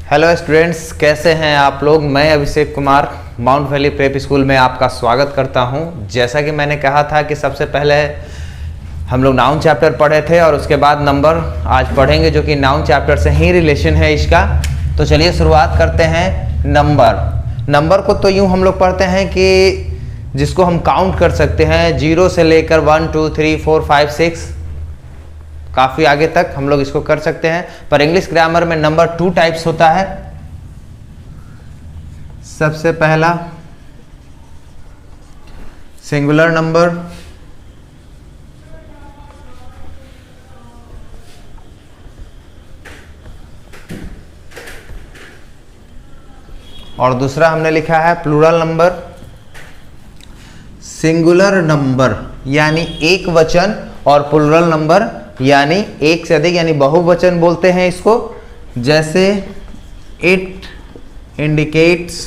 Hello students, कैसे हैं आप लोग। मैं Abhishek Kumar Mount Valley Prep School में आपका स्वागत करता हूं। जैसा कि मैंने कहा था कि सबसे पहले हम लोग नाउन चैप्टर पढ़े थे और उसके बाद नंबर आज पढ़ेंगे, जो कि नाउन चैप्टर से ही रिलेशन है इसका। तो चलिए शुरुआत करते हैं। नंबर को तो यूँ हम लोग पढ़ते हैं कि जिसको हम काउंट कर सकते हैं, 0 से लेकर 1 2 3 4 5 6 काफ़ी आगे तक हम लोग इसको कर सकते हैं। पर इंग्लिश ग्रामर में नंबर 2 टाइप्स होता है। सबसे पहला सिंगुलर नंबर, और दूसरा हमने लिखा है प्लूरल नंबर। सिंगुलर नंबर यानी एक वचन और प्लूरल नंबर यानी एक से अधिक, यानी बहुवचन बोलते हैं इसको। जैसे इट इंडिकेट्स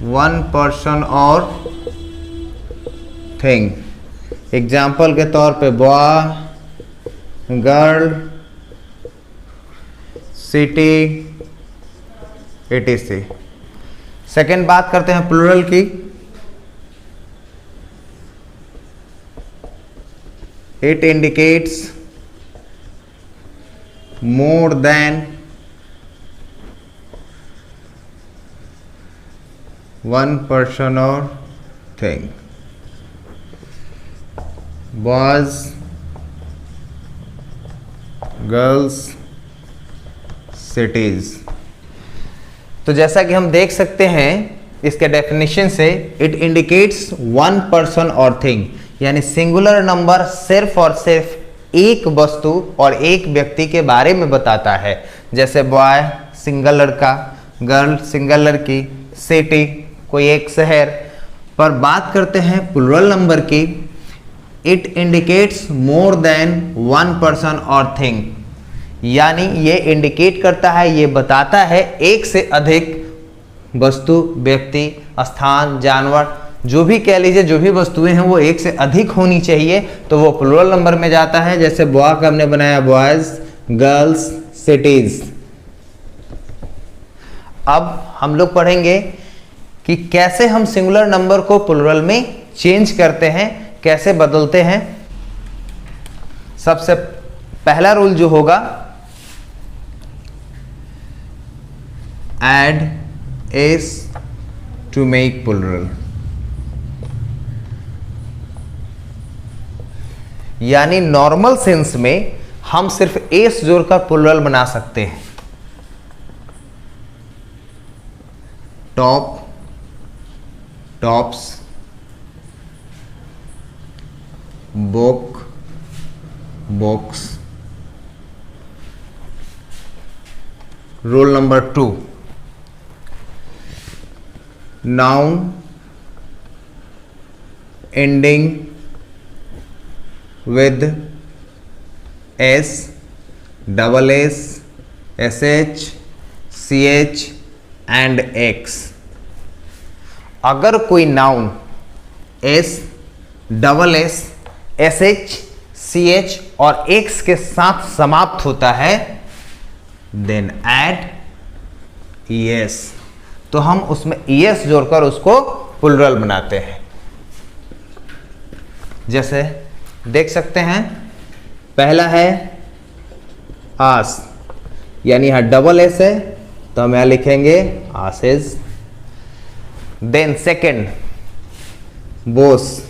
वन पर्सन और थिंग। एग्जाम्पल के तौर पे boy, girl, city, etc। Second बात करते हैं प्लूरल की। It indicates more than one person or thing. Boys, girls, cities। तो जैसा कि हम देख सकते हैं इसके डेफिनेशन से, इट इंडिकेट्स वन पर्सन और थिंग, यानी सिंगुलर नंबर सिर्फ और सिर्फ एक वस्तु और एक व्यक्ति के बारे में बताता है। जैसे बॉय सिंगल लड़का, गर्ल सिंगल लड़की, सिटी कोई एक शहर। पर बात करते हैं प्लूरल नंबर की, it indicates more than one person और थिंग, यानी ये इंडिकेट करता है, ये बताता है एक से अधिक वस्तु, व्यक्ति, स्थान, जानवर, जो भी कह लीजिए, जो भी वस्तुएं हैं वो एक से अधिक होनी चाहिए, तो वो प्लूरल नंबर में जाता है। जैसे बॉय का हमने बनाया बॉयज, गर्ल्स, सिटीज। अब हम लोग पढ़ेंगे कि कैसे हम सिंगुलर नंबर को प्लूरल में चेंज करते हैं, कैसे बदलते हैं। सबसे पहला रूल जो होगा, add s to make plural, यानी नॉर्मल सेंस में हम सिर्फ एस जोड़कर प्लूरल बना सकते हैं। Top, tops, book, books. Rule number 2, noun ending with s, double s, sh, ch and x। अगर कोई noun s, double s, sh, ch और x के साथ समाप्त होता है, देन ऐड es। तो हम उसमें es जोड़कर उसको प्लूरल बनाते हैं। जैसे देख सकते हैं, पहला है आस, यानी यहां डबल एस है तो हम यहां लिखेंगे आसेज। देन सेकेंड बोस,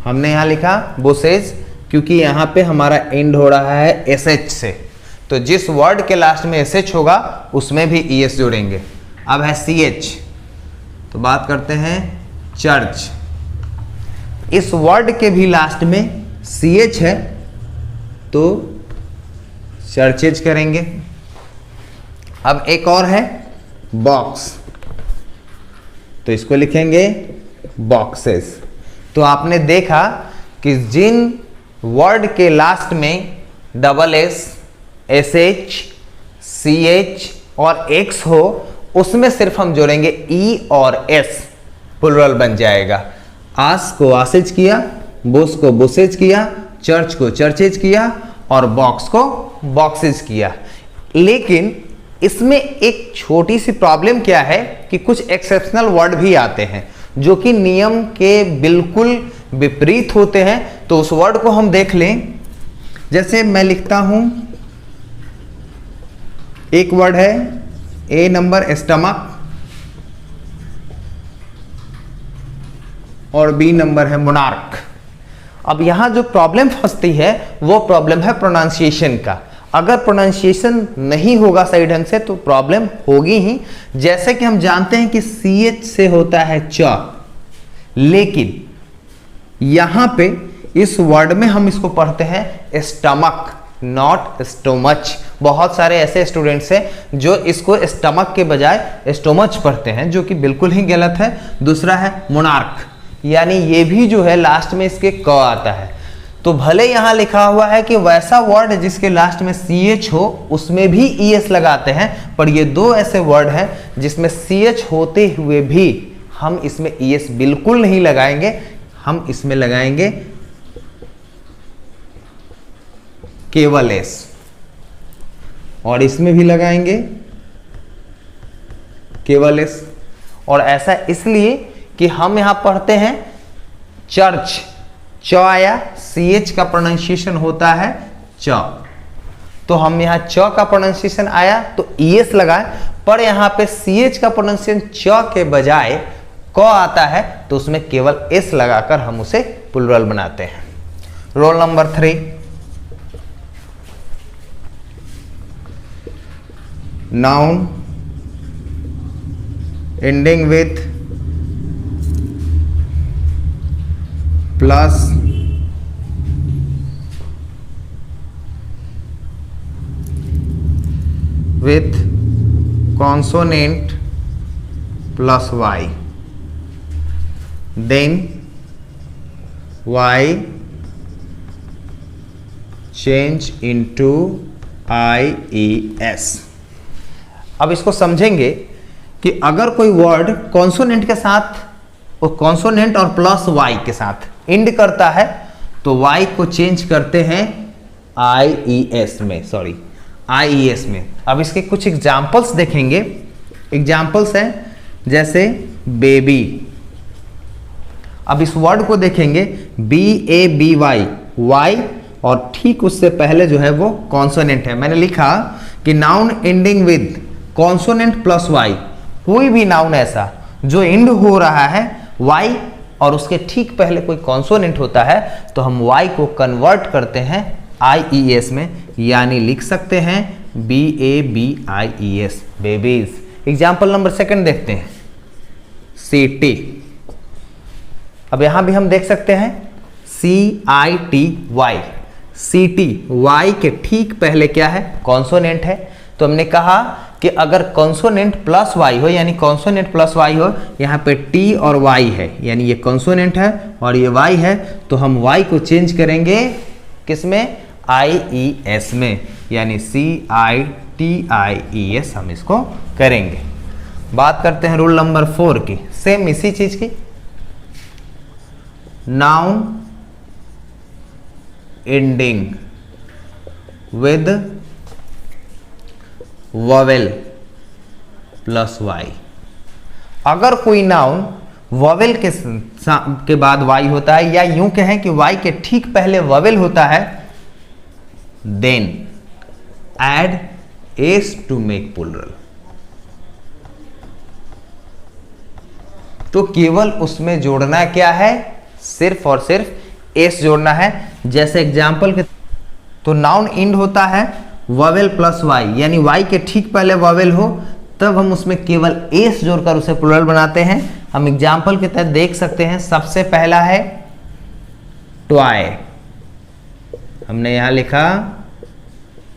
हमने यहां लिखा बोसेज क्योंकि यहां पे हमारा एंड हो रहा है एस एच से, तो जिस वर्ड के लास्ट में एस एच होगा उसमें भी ई एस जोड़ेंगे। अब है सी एच, तो बात करते हैं चर्च। इस वर्ड के भी लास्ट में सी एच है तो चर्चेज करेंगे। अब एक और है बॉक्स, तो इसको लिखेंगे बॉक्सेस। तो आपने देखा कि जिन वर्ड के लास्ट में double s, s h, c h और एक्स हो, उसमें सिर्फ हम जोड़ेंगे ई और एस, प्लुरल बन जाएगा। आस को आसेज किया, बुश को बुसेज किया, चर्च को चर्चेज किया और बॉक्स को बॉक्सेज किया। लेकिन इसमें एक छोटी सी प्रॉब्लम क्या है कि कुछ एक्सेप्शनल वर्ड भी आते हैं जो कि नियम के बिल्कुल विपरीत होते हैं। तो उस वर्ड को हम देख लें। जैसे मैं लिखता हूं, एक वर्ड है ए नंबर स्टमक और बी नंबर है मोनार्क। अब यहां जो प्रॉब्लम फंसती है वो प्रॉब्लम है प्रोनाउंसिएशन का। अगर प्रोनाउंसिएशन नहीं होगा सही ढंग से तो प्रॉब्लम होगी ही। जैसे कि हम जानते हैं कि CH से होता है च, लेकिन यहां पे इस वर्ड में हम इसको पढ़ते हैं स्टमक, नॉट स्टोमच। बहुत सारे ऐसे स्टूडेंट्स हैं जो इसको स्टमक के बजाय स्टोमच पढ़ते हैं, जो कि बिल्कुल ही गलत है। दूसरा है मोनार्क, यानी ये भी जो है लास्ट में इसके क आता है। तो भले यहां लिखा हुआ है कि वैसा वर्ड जिसके लास्ट में CH हो उसमें भी ES लगाते हैं, पर ये दो ऐसे वर्ड हैं जिसमें CH होते हुए भी हम इसमें ES बिल्कुल नहीं लगाएंगे। हम इसमें लगाएंगे केवल S, और इसमें भी लगाएंगे केवल S। और ऐसा इसलिए कि हम यहां पढ़ते हैं चर्च, च आया, CH का प्रोनाउंसिएशन होता है च, तो हम यहां च का प्रोनाउंसिएशन आया तो ES लगाए, पर यहां पे CH का प्रोनाउंसिएशन च के बजाय क आता है तो उसमें केवल S लगाकर हम उसे प्लुरल बनाते हैं। Roll number 3, noun ending with plus with consonant plus y, then y change into IES। अब इसको समझेंगे कि अगर कोई वर्ड कॉन्सोनेंट के साथ, कॉन्सोनेंट और प्लस y के साथ इंड करता है तो y को चेंज करते हैं IES में। अब इसके कुछ एग्जाम्पल्स देखेंगे। एग्जाम्पल्स हैं जैसे बेबी। अब इस वर्ड को देखेंगे BABY, y और ठीक उससे पहले जो है वो कॉन्सोनेंट है। मैंने लिखा कि noun ending with consonant plus y, कोई भी नाउन ऐसा जो एंड हो रहा है y और उसके ठीक पहले कोई कॉन्सोनेंट होता है तो हम y को कन्वर्ट करते हैं IES में, यानी लिख सकते हैं BABIES, बेबीज। एग्जाम्पल नंबर 2 देखते हैं, CT। अब यहां भी हम देख सकते हैं CITY, CT, y के ठीक पहले क्या है, कॉन्सोनेंट है। तो हमने कहा कि अगर कॉन्सोनेंट प्लस y हो, यानी कॉन्सोनेंट प्लस y हो, यहाँ पे T और y है, यानी ये कॉन्सोनेंट है और ये y है, तो हम y को चेंज करेंगे किसमें, IES में, यानी CITIES हम इसको करेंगे। बात करते हैं रूल नंबर 4 की, सेम इसी चीज की। Noun ending with vowel plus y। अगर कोई नाउन वॉवेल के बाद y होता है, या यूं कहें कि y के ठीक पहले वॉवेल होता है, then add s to make plural. तो केवल उसमें जोड़ना क्या है, सिर्फ और सिर्फ s जोड़ना है। जैसे एग्जाम्पल के, तो नाउन एंड होता है वॉवेल प्लस y, यानी y के ठीक पहले वॉवेल हो तब हम उसमें केवल s जोड़कर उसे प्लुरल बनाते हैं। हम एग्जाम्पल के तहत देख सकते हैं। सबसे पहला है ट्वाई, हमने यहां लिखा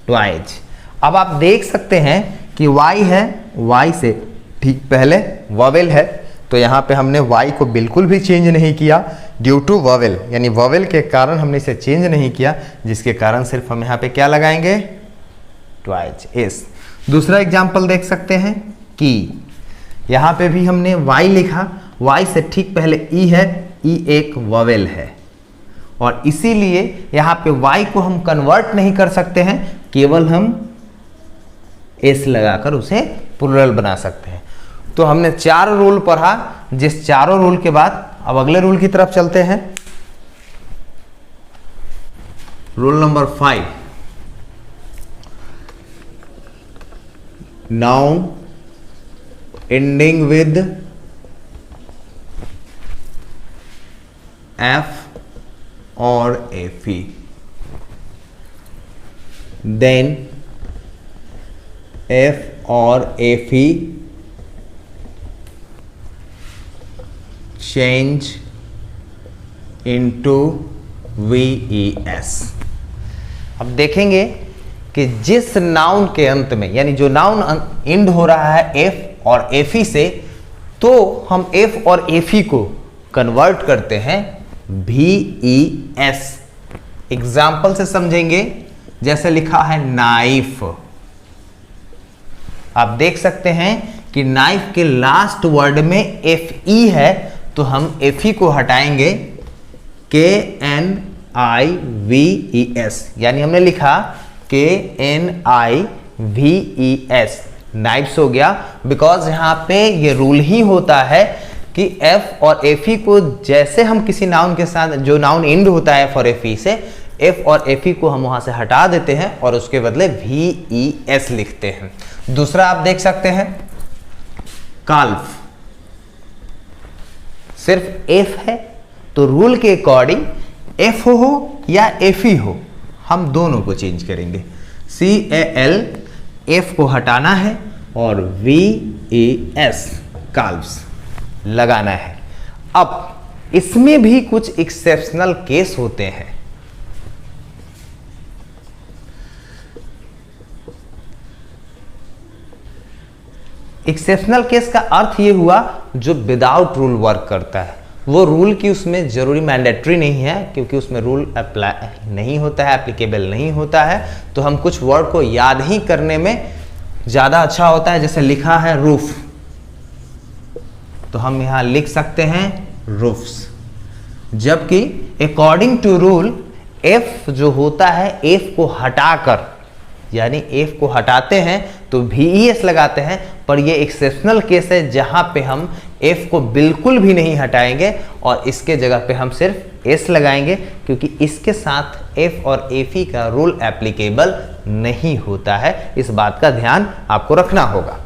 ट्वाइज। अब आप देख सकते हैं कि y है, y से ठीक पहले वॉवेल है, तो यहां पे हमने y को बिल्कुल भी चेंज नहीं किया ड्यू टू वॉवेल, यानी वॉवेल के कारण हमने इसे चेंज नहीं किया, जिसके कारण सिर्फ हम यहां पे क्या लगाएंगे, ट्वाइज, एस। दूसरा एग्जाम्पल देख सकते हैं कि यहां पे भी हमने y लिखा, y से ठीक पहले e है, e एक वॉवेल है, और इसीलिए यहां पे y को हम कन्वर्ट नहीं कर सकते हैं, केवल हम s लगाकर उसे प्लूरल बना सकते हैं। तो हमने 4 रूल पढ़ा, जिस चारों रूल के बाद अब अगले रूल की तरफ चलते हैं। Rule number 5, noun ending with f or fe, then f or fe change into ves। अब देखेंगे कि जिस नाउन के अंत में, यानी जो नाउन एंड हो रहा है f और fe से, तो हम f और fe को कन्वर्ट करते हैं ves। एग्जाम्पल से समझेंगे, जैसे लिखा है नाइफ। आप देख सकते हैं कि नाइफ के लास्ट वर्ड में fe है, तो हम fe को हटाएंगे KNIVES, यानी हमने लिखा KNIVES, नाइफ्स हो गया। बिकॉज यहां पे ये रूल ही होता है कि f और fe को जैसे हम किसी नाउन के साथ, जो नाउन एंड होता है f और fe से, f और fe को हम वहां से हटा देते हैं और उसके बदले ves लिखते हैं। दूसरा आप देख सकते हैं काल्फ, सिर्फ f है, तो रूल के अकॉर्डिंग f हो या fe हो, हम दोनों को चेंज करेंगे। CAL, f को हटाना है और VES काल्व्स लगाना है। अब इसमें भी कुछ एक्सेप्शनल केस होते हैं। एक्सेप्शनल केस का अर्थ यह हुआ जो विदाउट रूल वर्क करता है। वो रूल की उसमें जरूरी मैंडेटरी नहीं है, क्योंकि उसमें रूल अप्लाई नहीं होता है, एप्लीकेबल नहीं होता है, तो हम कुछ वर्ड को याद ही करने में ज्यादा अच्छा होता है। जैसे लिखा है रूफ, तो हम यहां लिख सकते हैं रूफ्स, जबकि अकॉर्डिंग टू रूल f जो होता है f को हटाकर, यानी f को हटाते हैं तो ves लगाते हैं। पर ये एक्सेप्शनल केस है जहां पे हम f को बिल्कुल भी नहीं हटाएंगे और इसके जगह पे हम सिर्फ s लगाएंगे, क्योंकि इसके साथ f और fe का रूल एप्लीकेबल नहीं होता है। इस बात का ध्यान आपको रखना होगा।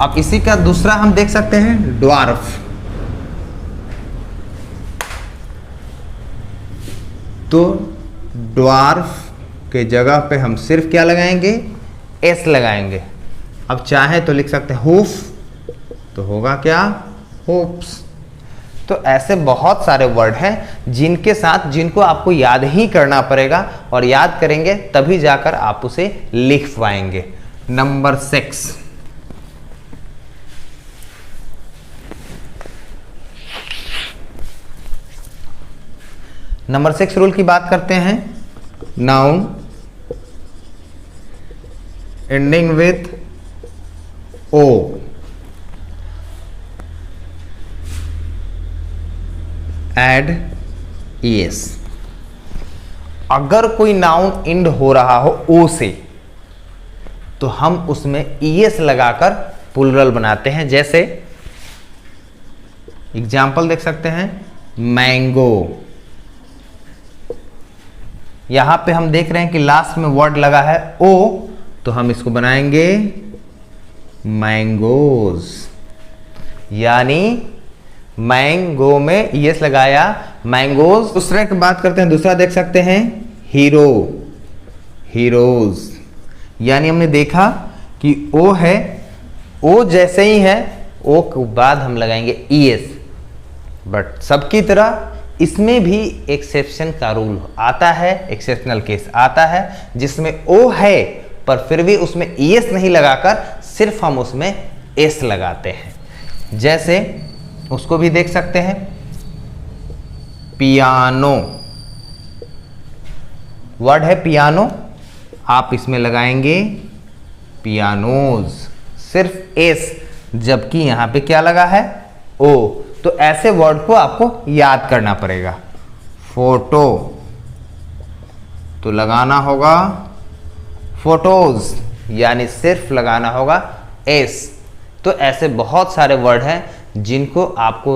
अब इसी का दूसरा हम देख सकते हैं ड्वार्फ। तो ड्वार्फ के जगह पे हम सिर्फ क्या लगाएंगे, एस लगाएंगे। अब चाहे तो लिख सकते हैं होफ, तो होगा क्या, होप्स। तो ऐसे बहुत सारे वर्ड हैं जिनके साथ, जिनको आपको याद ही करना पड़ेगा, और याद करेंगे तभी जाकर आप उसे लिख पाएंगे। नंबर 6, नंबर 6 रूल की बात करते हैं। Noun ending with o add es। अगर कोई नाउन एंड हो रहा हो ओ से, तो हम उसमें es लगाकर प्लूरल बनाते हैं। जैसे एग्जाम्पल देख सकते हैं, मैंगो। यहां पे हम देख रहे हैं कि लास्ट में वर्ड लगा है ओ, तो हम इसको बनाएंगे मैंगोज, यानी मैंगो में यस लगाया, मैंगोज। दूसरे की बात करते हैं, दूसरा देख सकते हैं हीरो, हीरोज, यानी हमने देखा कि ओ है, ओ जैसे ही है, ओ के बाद हम लगाएंगे es। बट सबकी तरह इसमें भी एक्सेप्शन का रूल आता है, एक्सेप्शनल केस आता है, जिसमें ओ है पर फिर भी उसमें es नहीं लगाकर सिर्फ हम उसमें s लगाते हैं। जैसे उसको भी देख सकते हैं, पियानो, वर्ड है पियानो, आप इसमें लगाएंगे पियानोज, सिर्फ एस, जबकि यहां पे क्या लगा है ओ। तो ऐसे वर्ड को आपको याद करना पड़ेगा। फोटो तो लगाना होगा फोटोज, यानी सिर्फ लगाना होगा एस। तो ऐसे बहुत सारे वर्ड हैं जिनको आपको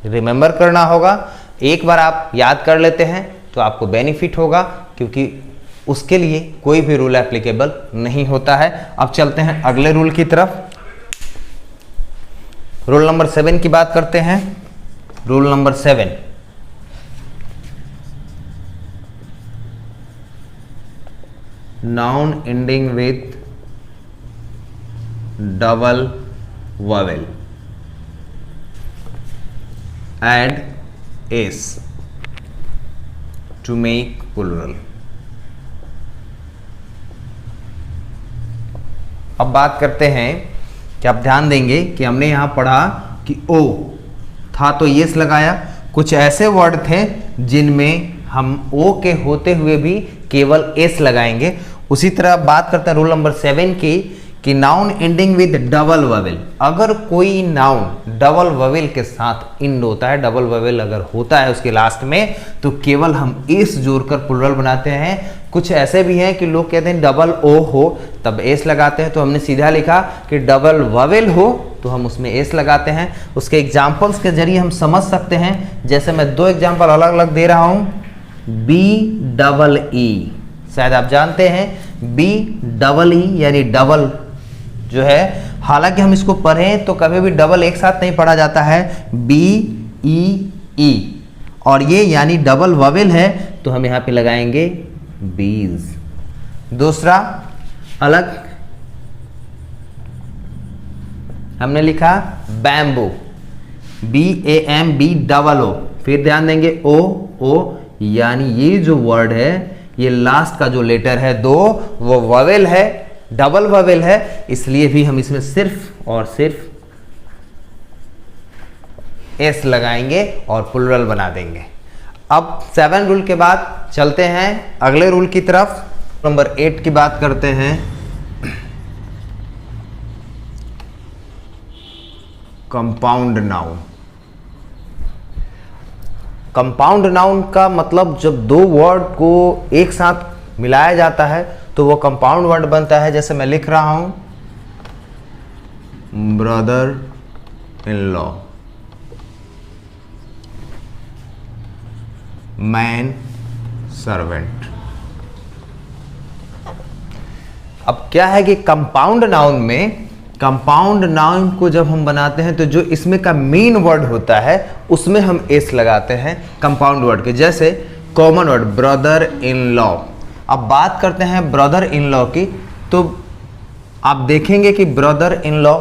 रिमेंबर करना होगा। एक बार आप याद कर लेते हैं तो आपको बेनिफिट होगा, क्योंकि उसके लिए कोई भी रूल एप्लीकेबल नहीं होता है। अब चलते हैं अगले रूल की तरफ। रूल नंबर 7 की बात करते हैं। Rule number 7, noun ending with double vowel add s to make plural। अब बात करते हैं कि आप ध्यान देंगे कि हमने यहां पढ़ा कि ओ था तो यस लगाया। कुछ ऐसे वर्ड थे जिनमें हम ओ के होते हुए भी केवल एस लगाएंगे। उसी तरह बात करते हैं रूल नंबर 7 की कि noun ending with double vowel. अगर कोई नाउन डबल ववेल के साथ इंड होता है, डबल ववेल अगर होता है उसके लास्ट में, तो केवल हम एस जोड़कर प्लुरल बनाते हैं। कुछ ऐसे भी हैं कि लोग कहते हैं डबल ओ हो तब एस लगाते हैं, तो हमने सीधा लिखा कि डबल ववेल हो तो हम उसमें एस लगाते हैं। उसके एग्जाम्पल्स के जरिए हम समझ सकते हैं। जैसे मैं 2 एग्जाम्पल अलग अलग दे रहा हूं। बी डबल ई, शायद आप जानते हैं बी डबल ई यानी डबल जो है, हालांकि हम इसको पढ़ें तो कभी भी डबल एक साथ नहीं पढ़ा जाता है, बी ई ई, और ये यानी डबल ववेल है तो हम यहां पे लगाएंगे बीज। दूसरा अलग हमने लिखा bamboo, b a m b double o, फिर ध्यान देंगे ओ ओ, यानी ये जो वर्ड है ये लास्ट का जो लेटर है 2 वो ववेल है, डबल ववेल है, इसलिए भी हम इसमें सिर्फ और सिर्फ एस लगाएंगे और प्लुरल बना देंगे। अब 7 रूल के बाद चलते हैं अगले रूल की तरफ। नंबर 8 की बात करते हैं। Compound noun. कंपाउंड नाउन का मतलब जब 2 वर्ड को एक साथ मिलाया जाता है तो वो कंपाउंड वर्ड बनता है। जैसे मैं लिख रहा हूं brother in law, man servant. अब क्या है कि कंपाउंड नाउन में, कंपाउंड नाउन को जब हम बनाते हैं तो जो इसमें का मेन वर्ड होता है उसमें हम एस लगाते हैं कंपाउंड वर्ड के। जैसे common word brother in law. अब बात करते हैं ब्रदर इन लॉ की, तो आप देखेंगे कि brother in law,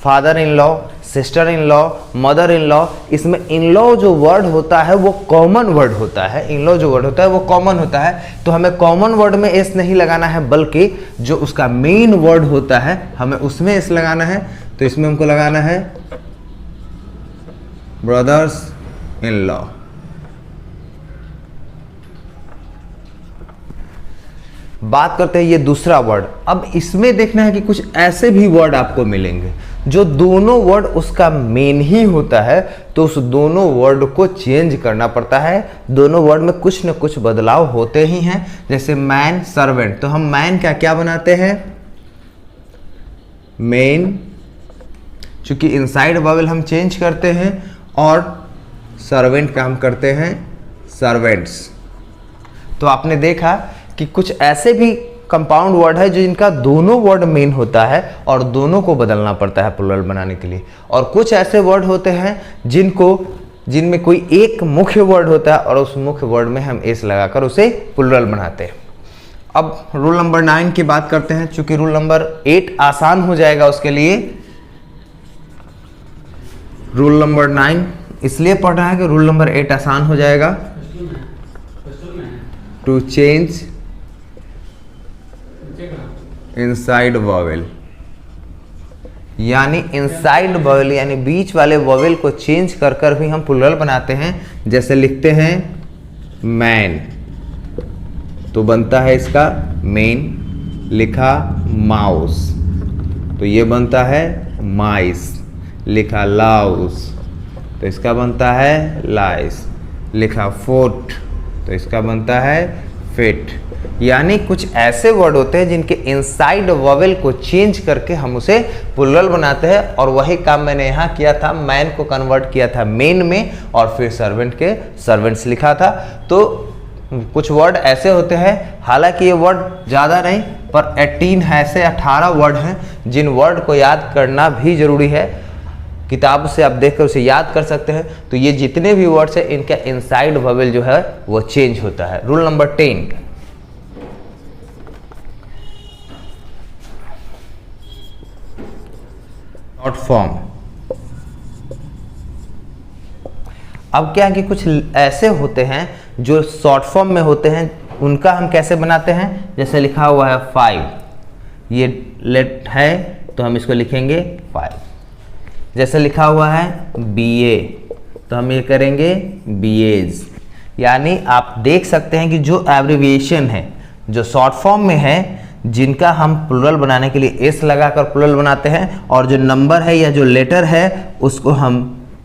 father in law, sister in law, mother in law, इसमें इन लॉ जो वर्ड होता है वो कॉमन वर्ड होता है। इन लॉ जो वर्ड होता है वो कॉमन होता है, तो हमें कॉमन वर्ड में एस नहीं लगाना है, बल्कि जो उसका मेन वर्ड होता है हमें उसमें एस लगाना है। तो इसमें हमको लगाना है ब्रदर्स इन लॉ। बात करते हैं ये दूसरा वर्ड। अब इसमें देखना है कि कुछ ऐसे भी वर्ड आपको मिलेंगे जो दोनों वर्ड उसका मेन ही होता है, तो उस दोनों वर्ड को चेंज करना पड़ता है। दोनों वर्ड में कुछ न कुछ बदलाव होते ही हैं। जैसे मैन सर्वेंट, तो हम मैन का क्या बनाते हैं मेन, चूंकि इनसाइड वॉवेल हम चेंज करते हैं, और सर्वेंट का हम करते हैं सर्वेंट्स। तो आपने देखा कि कुछ ऐसे भी कंपाउंड वर्ड है जो इनका दोनों वर्ड मेन होता है और दोनों को बदलना पड़ता है प्लुरल बनाने के लिए, और कुछ ऐसे वर्ड होते हैं जिनमें कोई एक मुख्य वर्ड होता है और उस मुख्य वर्ड में हम एस लगाकर उसे प्लुरल बनाते हैं। अब रूल नंबर 9 की बात करते हैं। चूंकि रूल नंबर 8 आसान हो जाएगा उसके लिए, रूल नंबर 9 इसलिए पढ़ रहा है कि रूल नंबर 8 आसान हो जाएगा। टू चेंज इनसाइड वॉवेल, यानी इनसाइड वॉवेल यानी बीच वाले वॉवेल को चेंज कर कर भी हम प्लुरल बनाते हैं। जैसे लिखते हैं मैन, तो बनता है इसका मेन, लिखा माउस तो ये बनता है माइस, लिखा लाउस तो इसका बनता है लाइस, लिखा फुट तो इसका बनता है फिट। यानी कुछ ऐसे वर्ड होते हैं जिनके इनसाइड वोवेल को चेंज करके हम उसे प्लुरल बनाते हैं, और वही काम मैंने यहाँ किया था। मैन को कन्वर्ट किया था मेन में और फिर सर्वेंट के सर्वेंट्स लिखा था। तो कुछ वर्ड ऐसे होते हैं, हालांकि ये वर्ड ज़्यादा नहीं पर 18 ऐसे 18 वर्ड हैं जिन वर्ड को याद करना भी ज़रूरी है। किताब से आप देखकर उसे याद कर सकते हैं। तो ये जितने भी वर्ड्स हैं इनका इनसाइड वोवेल जो है वो चेंज होता है। Rule number 10, short form. अब क्या है कि कुछ ऐसे होते हैं जो शॉर्ट फॉर्म में होते हैं, उनका हम कैसे बनाते हैं। जैसे लिखा हुआ है 5, ये लेट है तो हम इसको लिखेंगे 5। जैसे लिखा हुआ है BA तो हम ये करेंगे BAs। यानी आप देख सकते हैं कि जो एब्रिविएशन है, जो शॉर्ट फॉर्म में है, जिनका हम प्लुरल बनाने के लिए S लगाकर प्लुरल बनाते हैं, और जो नंबर है या जो लेटर है उसको हम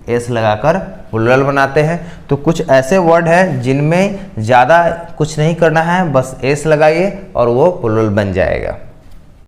S लगाकर प्लुरल बनाते हैं। तो कुछ ऐसे वर्ड हैं जिनमें ज़्यादा कुछ नहीं करना है, बस S लगाइए और वो प्लुरल बन जाएगा।